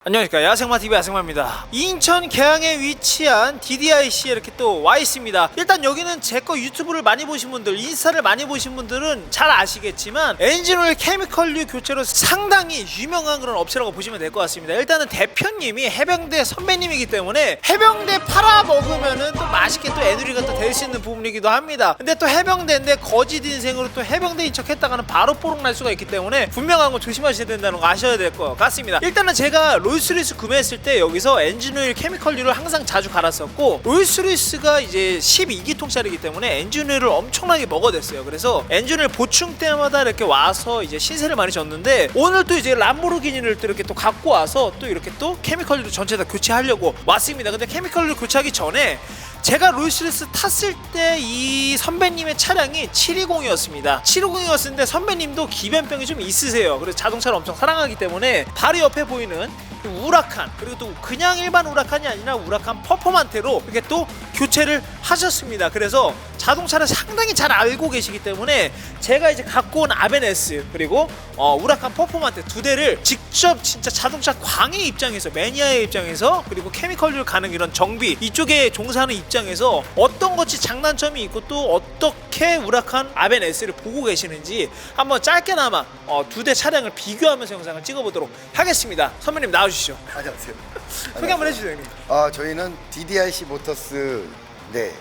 안녕하십니까, 야생마TV 야생마입니다. 인천 계양에 위치한 DDIC에 이렇게 또 와 있습니다. 일단 여기는 제 거 유튜브를 많이 보신 분들, 인스타를 많이 보신 분들은 잘 아시겠지만 엔진오일 케미컬류 교체로 상당히 유명한 그런 업체라고 보시면 될 것 같습니다. 일단은 대표님이 해병대 선배님이기 때문에 해병대 팔아먹으면은 또 맛있게 또 애누리가 또 될 수 있는 부분이기도 합니다. 근데 또 해병대인데 거짓 인생으로 또 해병대인 척 했다가는 바로 뽀록 날 수가 있기 때문에 분명한 거 조심하셔야 된다는 거 아셔야 될 것 같습니다. 일단은 제가 롤스리스 구매했을 때 여기서 엔진오일 케미컬류를 항상 자주 갈았었고, 롤스리스가 이제 12기통짜리이기 때문에 엔진오일을 엄청나게 먹어댔어요. 그래서 엔진오일 보충 때마다 이렇게 와서 이제 신세를 많이 졌는데, 오늘 또 이제 람보르기니를 또 이렇게 또 갖고 와서 또 이렇게 또 케미컬류를 전체 다 교체하려고 왔습니다. 근데 케미컬류 교체하기 전에 제가 롤스리스 탔을 때 이 선배님의 차량이 720이었습니다. 720이었는데 선배님도 기변병이 좀 있으세요. 그래서 자동차를 엄청 사랑하기 때문에 바로 옆에 보이는 우라칸, 그리고 또 그냥 일반 우라칸이 아니라 우라칸 퍼포만테로 이렇게 또 교체를 하셨습니다. 그래서 자동차를 상당히 잘 알고 계시기 때문에 제가 이제 갖고 온 아벤에스 그리고 우라칸 퍼포만테 두 대를 직접 진짜 자동차 광의 입장에서, 매니아의 입장에서, 그리고 케미컬류를 가는 이런 정비 이쪽에 종사하는 입장에서 어떤 것이 장단점이 있고 또 어떻게 우라칸 아벤에스를 보고 계시는지 한번 짧게나마 두 대 차량을 비교하면서 영상을 찍어보도록 하겠습니다. 선배님 나와주시죠. 안녕하세요. 소개 한번 해주세요, 형님. 저희는 DDIC 모터스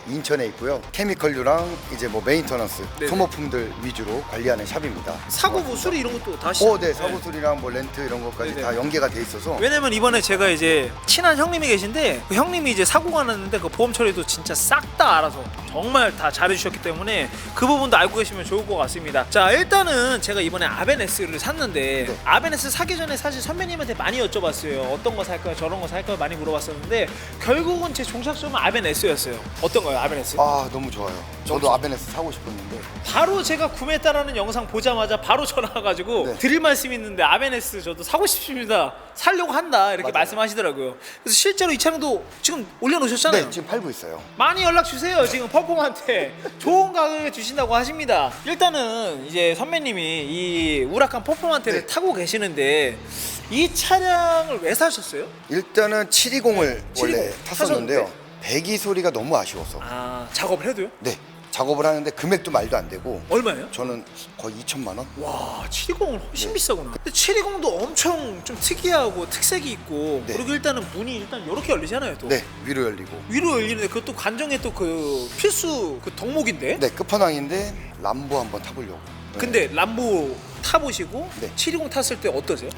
인천에 있고요. 케미컬류랑 이제 뭐 메인터넌스, 네네. 소모품들 위주로 관리하는 샵입니다. 사고 뭐 수리 이런 것도 다 하시죠? 네, 사고 수리랑 뭐 렌트 이런 것까지 네네. 다 연계가 돼 있어서. 왜냐면 이번에 제가 이제 친한 형님이 계신데 그 형님이 이제 사고가 났는데 그 보험 처리도 진짜 싹 다 알아서 정말 다 잘해주셨기 때문에 그 부분도 알고 계시면 좋을 것 같습니다. 자, 일단은 제가 이번에 아벤에스를 샀는데 네. 아벤에스 사기 전에 사실 선배님한테 많이 여쭤봤어요. 어떤 거 살까요? 저런 거 살까요? 많이 물어봤었는데 결국은 제 종착점은 아벤에스였어요. 어떤가요, 아벤에스? 너무 좋아요. 저도 아벤에스 사고 싶었는데. 바로 제가 구매했다라는 영상 보자마자 바로 전화 와가지고 네. 드릴 말씀이 있는데 아벤에스 저도 사고 싶습니다, 살려고 한다 이렇게 맞아요. 말씀하시더라고요. 그래서 실제로 이 차량도 지금 올려놓으셨잖아요. 네, 지금 팔고 있어요. 많이 연락 주세요. 지금 퍼포먼한테 좋은 가격에 주신다고 하십니다. 일단은 이제 선배님이 이 우라칸 퍼포먼테를 네. 타고 계시는데 이 차량을 왜 사셨어요? 일단은 720을 720 원래 탔었는데요. 타셨는데? 배기 소리가 너무 아쉬워서. 작업을 해도요? 네, 작업을 하는데 금액도 말도 안 되고. 얼마예요? 저는 거의 2천만 원? 와, 720은 훨씬 네. 비싸구나. 근데 720도 엄청 좀 특이하고 특색이 있고, 네. 그리고 일단은 문이 일단 이렇게 열리잖아요. 또 네, 위로 열리고. 위로 열리는데 그것도 관정의 또 그 필수 그 덕목인데. 네, 끝판왕인데 람보 한번 타보려고. 네. 근데 람보 타보시고 네. 720 탔을 때 어떠세요?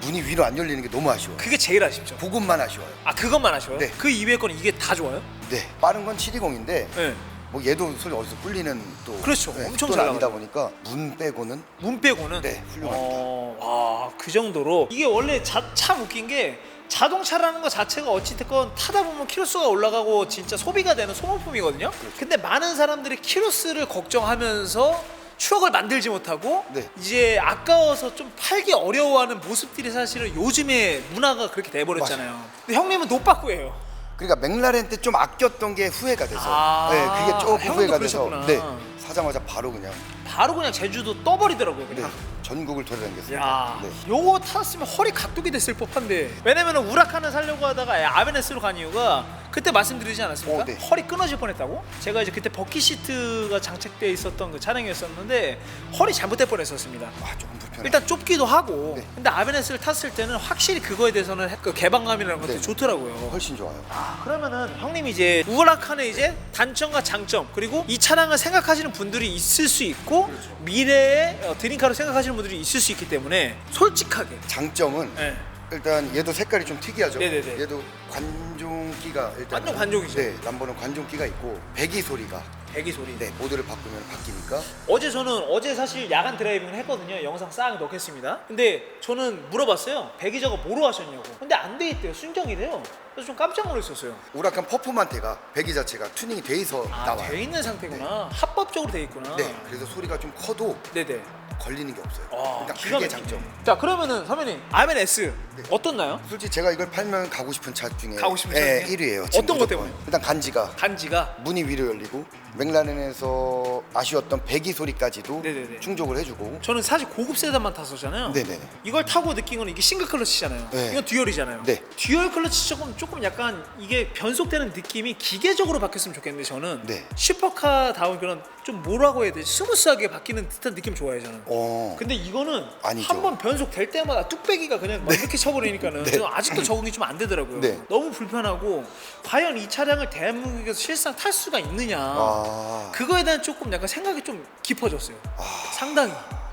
문이 위로 안 열리는 게 너무 아쉬워요. 그게 제일 아쉽죠. 그것만 아쉬워요. 그것만 아쉬워요? 네. 그 이외의 건 이게 다 좋아요? 네, 빠른 건 720인데 네. 뭐 얘도 소리 어디서 꿀리는 또. 그렇죠. 엄청 속도는 잘 아니다 나가죠. 보니까 문 빼고는. 문 빼고는 네, 훌륭합니다. 그 정도로 이게 원래 참 웃긴 게 자동차라는 것 자체가 어찌됐건 타다 보면 키로수가 올라가고 진짜 소비가 되는 소모품이거든요. 그렇죠. 근데 많은 사람들이 키로수를 걱정하면서 추억을 만들지 못하고 네. 이제 아까워서 좀 팔기 어려워하는 모습들이 사실은 요즘의 문화가 그렇게 돼버렸잖아요. 근데 형님은 노빠꾸예요. 그러니까 맥라렌 때 좀 아꼈던 게 후회가 돼서. 네, 그게 조금 형도 후회가 돼서. 그러셨구나. 네, 사자마자 바로 그냥. 바로 그냥 제주도 떠버리더라고요. 네, 그냥. 전국을 돌아다녔습니다. 야, 네. 요거 탔으면 허리 각도기 됐을 법한데. 왜냐면은 우라칸을 사려고 하다가 아벤에스로 간 이유가 그때 말씀드리지 않았습니까? 네. 허리 끊어질 뻔했다고? 제가 이제 그때 버킷 시트가 장착되어 있었던 그 차량이었었는데 허리 잘못될 뻔했었습니다. 조금 불편해. 일단 좁기도 하고. 네. 근데 아벤에스를 탔을 때는 확실히 그거에 대해서는 그 개방감이라는 것도 네. 좋더라고요. 훨씬 좋아요. 그러면은 형님이 이제 우라칸의 이제 단점과 장점, 그리고 이 차량을 생각하시는 분들이 있을 수 있고, 그렇죠. 미래의 드림카로 생각하시는 분들이 있을 수 있기 때문에 솔직하게. 장점은 네. 일단 얘도 색깔이 좀 특이하죠. 네네네. 얘도 관종기가 일단. 완전 관종이죠. 네, 람보는 관종기가 있고 배기 소리가. 배기 소리. 네, 모드를 바꾸면 바뀌니까. 어제 사실 야간 드라이빙을 했거든요. 영상 싹 넣겠습니다. 근데 저는 물어봤어요. 배기 저거 뭐로 하셨냐고. 근데 안 돼 있대요. 순정이래요. 그래서 좀 깜짝 놀랐었어요. 우라칸 퍼포만테가 배기 자체가 튜닝이 돼 있어 나와요. 돼 있는 상태구나. 합법적으로 돼 있구나. 네, 그래서 소리가 좀 커도 네네. 걸리는 게 없어요. 일단 기가 그게 막히네. 장점. 자, 그러면은 선배님 아벤에스 어떻나요? 솔직히 제가 이걸 팔면 가고 싶은 차 중에 가고 싶은 차 중에? 1위예요. 어떤 것 때문에? 일단 간지가 간지가 문이 위로 열리고 맥라렌에서 아쉬웠던 배기 소리까지도 네네네. 충족을 해주고. 저는 사실 고급 세단만 탔었잖아요. 네네네. 이걸 타고 느낀 건 이게 싱글 클러치잖아요. 네. 이건 듀얼이잖아요. 네. 듀얼 클러치 조금 약간 이게 변속되는 느낌이 기계적으로 바뀌었으면 좋겠는데 저는 네. 슈퍼카다운 그런 좀 뭐라고 해야 되지? 스무스하게 바뀌는 듯한 느낌 좋아해요 저는. 근데 이거는 아니죠. 한 번 변속될 때마다 뚝배기가 그냥 막 이렇게 쳐버리니까는 네. 저는 아직도 적응이 좀 안 되더라고요. 네. 너무 불편하고 과연 이 차량을 대한민국에서 실상 탈 수가 있느냐 그거에 대한 조금 약간 생각이 좀 깊어졌어요. 상당히.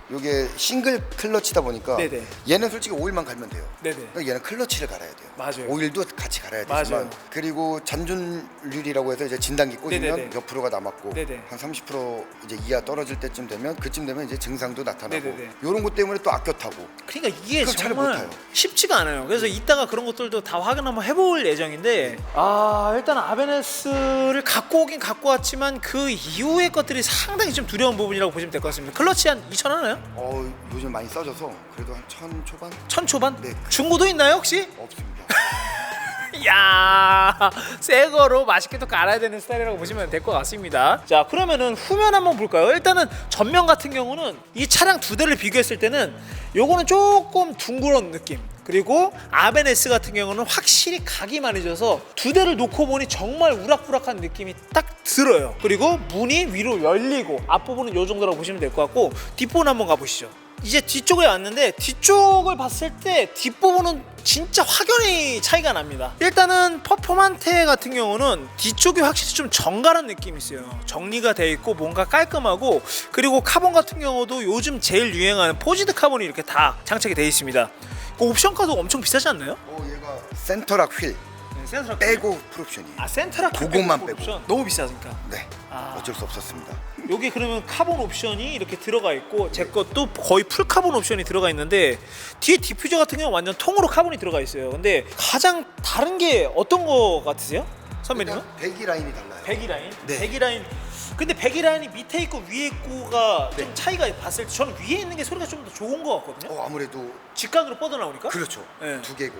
이게 싱글 클러치다 보니까 네네. 얘는 솔직히 오일만 갈면 돼요. 네네. 그러니까 얘는 클러치를 갈아야 돼요. 맞아요. 오일도 같이 갈아야 되지만 맞아요. 그리고 잔존률이라고 해서 이제 진단기 꽂으면 네네네. 몇 프로가 남았고 네네. 한 30% 이제 이하 떨어질 때쯤 되면 그쯤 되면 이제 증상도 나타나고 네네네. 이런 것 때문에 또 아껴 타고. 그러니까 이게 그걸 잘 정말 못해요. 쉽지가 않아요. 그래서 이따가 그런 것들도 다 확인 한번 해볼 예정인데 일단 아베네스를 갖고 오긴 갖고 왔지만 그 이후의 것들이 상당히 좀 두려운 부분이라고 보시면 될 것 같습니다. 클러치 한 2,000 하나요? 요즘 많이 써져서 그래도 한 1000 초반? 1000 초반? 네. 중고도 있나요 혹시? 없습니다. 야, 새 거로 맛있게 또 갈아야 되는 스타일이라고 보시면 될 것 같습니다. 자, 그러면은 후면 한번 볼까요? 일단은 전면 같은 경우는 이 차량 두 대를 비교했을 때는 요거는 조금 둥그런 느낌. 그리고 아베네스 같은 경우는 확실히 각이 많이 져서 두 대를 놓고 보니 정말 우락부락한 느낌이 딱 들어요. 그리고 문이 위로 열리고 앞부분은 요 정도라고 보시면 될 것 같고 뒷부분 한번 가보시죠. 이제 뒤쪽에 왔는데 뒤쪽을 봤을 때 뒷부분은 진짜 확연히 차이가 납니다. 일단은 퍼포먼테 같은 경우는 뒤쪽이 확실히 좀 정갈한 느낌이 있어요. 정리가 돼 있고 뭔가 깔끔하고 그리고 카본 같은 경우도 요즘 제일 유행하는 포지드 카본이 이렇게 다 장착이 돼 있습니다. 그 옵션카도 엄청 비싸지 않나요? 얘가 센터락 휠 센터락 빼고 풀옵션이에요. 센터락 그것만 옵션. 빼고. 너무 비싸니까. 네. 어쩔 수 없었습니다. 여기 그러면 카본 옵션이 이렇게 들어가 있고 제 것도 거의 풀 카본 옵션이 들어가 있는데 뒤에 디퓨저 같은 경우는 완전 통으로 카본이 들어가 있어요. 근데 가장 다른 게 어떤 거 같으세요? 선배님은? 일단 배기 라인이 달라요. 배기 라인? 네. 배기 라인. 근데 배기 라인이 밑에 있고 위에 있고가 네. 좀 차이가 봤을 때 저는 위에 있는 게 소리가 좀 더 좋은 거 같거든요. 아무래도 직각으로 뻗어나오니까? 그렇죠. 네. 두 개고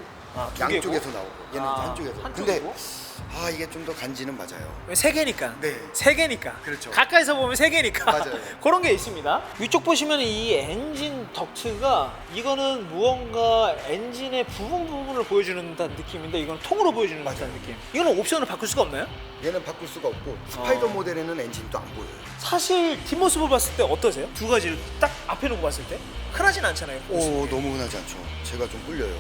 두 양쪽에서 개고? 나오고 얘는 한쪽에서. 한쪽이고? 근데 이게 좀 더 간지는 맞아요. 세 개니까. 네. 세 개니까. 그렇죠. 가까이서 보면 세 개니까. 맞아요. 그런 게 있습니다. 위쪽 보시면 이 엔진 덕트가 이거는 무언가 엔진의 부분을 보여주는 듯한 느낌인데 이건 통으로 보여주는 듯한 느낌. 이거는 옵션을 바꿀 수가 없나요? 얘는 바꿀 수가 없고 스파이더 모델에는 엔진도 안 보여요. 사실 뒷모습을 봤을 때 어떠세요? 두 가지를 딱 앞에 놓고 봤을 때 흔하진 않잖아요. 너무 흔하지 않죠. 제가 좀 꿀려요.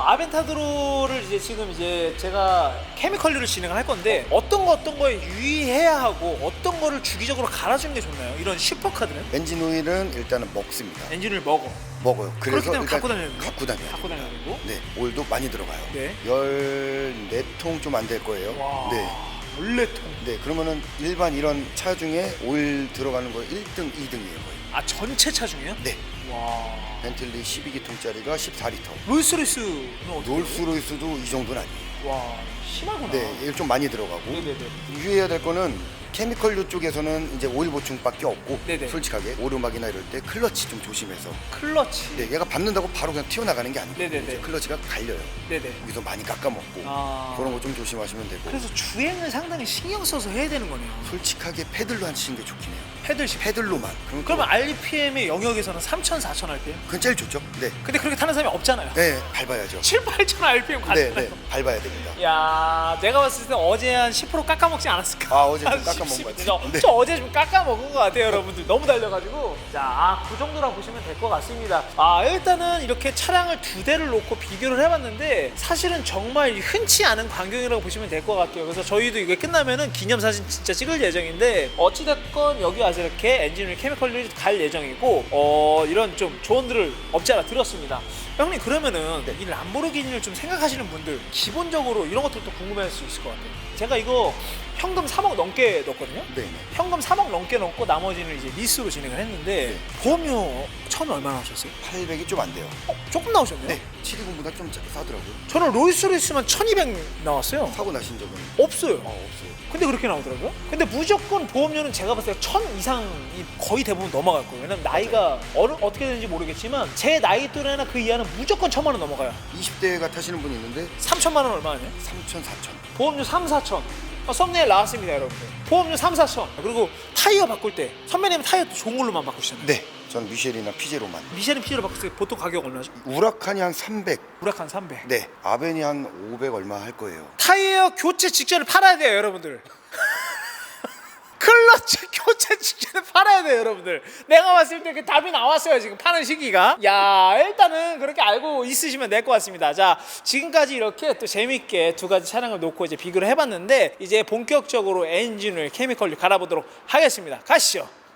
아벤타드로를 이제 지금 이제 제가 케미컬류를 진행을 할 건데 어떤 거에 유의해야 하고 어떤 거를 주기적으로 갈아주는 게 좋나요? 이런 슈퍼카들은 엔진 오일은 일단은 먹습니다. 엔진을 먹어요. 그렇기 그래서 때문에 일단 갖고 다녀야 돼요? 갖고 다녀요. 갖고 다녀야 되고. 네, 오일도 많이 들어가요. 네. 14통 좀 안 될 거예요. 와. 네. 14통. 네, 그러면은 일반 이런 차 중에 오일 들어가는 거 1등, 2등이에요, 거의. 전체 차 중에요? 네. 와. 벤틀리 12기통짜리가 14리터. 롤스로이스는 어떻게? 롤스로이스도 이 정도는 아니에요. 와, 심하구나. 네, 이게 좀 많이 들어가고. 네네네. 유의해야 될 거는 케미컬류 쪽에서는 이제 오일 보충밖에 없고 네네. 솔직하게 오르막이나 이럴 때 클러치 좀 조심해서. 클러치. 네, 얘가 밟는다고 바로 그냥 튀어나가는 게 아니고 네네네. 이제 클러치가 갈려요. 네네. 여기서 많이 깎아먹고 아. 그런 거 좀 조심하시면 되고. 그래서 주행을 상당히 신경 써서 해야 되는 거네요. 솔직하게 페들로 하시는 게 좋긴 해요. 패들식. 페들로만. 그러면 RPM의 영역에서는 3,000, 4,000 RPM? 그건 제일 좋죠. 네. 근데 그렇게 타는 사람이 없잖아요. 네, 밟아야죠. 7, 8,000 RPM 네, 가잖아요. 네, 밟아야 됩니다. 야, 내가 봤을 때 어제 한 10% 깎아먹지 않았을까? 어제 좀 한 깎아먹은 10, 것 10. 같아요. 네. 저 어제 좀 깎아먹은 것 같아요, 여러분들. 너무 달려가지고. 자, 그 정도라고 보시면 될 것 같습니다. 일단은 이렇게 차량을 두 대를 놓고 비교를 해봤는데 사실은 정말 흔치 않은 광경이라고 보시면 될 것 같아요. 그래서 저희도 이게 끝나면은 기념사진 진짜 찍을 예정인데 어찌됐건 여기 와서 이렇게 엔진을 케미컬리 갈 예정이고 이런 좀 조언들을 없지 않아 들었습니다. 형님 그러면은 이 람보르기니를 좀 생각하시는 분들 기본적으로 이런 것들도 궁금해할 수 있을 것 같아요. 제가 이거 현금 3억 넘게 넣었거든요. 네. 현금 3억 넘게 넣고 나머지는 이제 리스로 진행을 했는데 보험료 처음에 얼마나 하셨어요? 800이 좀 안 돼요. 조금 나오셨네요? 네. 720보다 좀 싸더라고요. 저는 롤스로이스만 1200 나왔어요. 사고 나신 적은 없어요. 없어요. 근데 그렇게 나오더라고요. 근데 무조건 보험료는 제가 봤을 때 1000 이상이 거의 대부분 넘어갈 거예요. 왜냐면 나이가 어떻게 되는지 모르겠지만 제 나이 또래나 그 이하는 무조건 1000만 원 넘어가요. 20대가 타시는 분이 있는데 3000만 원 얼마 아니에요? 3,000, 4,000. 보험료 3, 4천. 썸네일 나왔습니다 여러분들. 보험료 3, 4천. 그리고 타이어 바꿀 때 선배님은 타이어 또 좋은 걸로만 바꾸시잖아요. 네, 전 미쉐린이나 피제로만. 미쉐린 피제로 바꿀 때 보통 가격 얼마죠? 우라칸이 한 300. 우라칸 300. 네, 아벤이 한 500 얼마 할 거예요. 타이어 교체 직전에 팔아야 돼요 여러분들. 클러치 교체 직전에 팔아야 돼요 여러분들. 내가 봤을 때 그 답이 나왔어요 지금 파는 시기가. 야, 일단은 그렇게 알고 있으시면 될 것 같습니다. 자, 지금까지 이렇게 또 재밌게 두 가지 차량을 놓고 이제 비교를 해봤는데 이제 본격적으로 엔진을 케미컬로 갈아보도록 하겠습니다. 가시죠.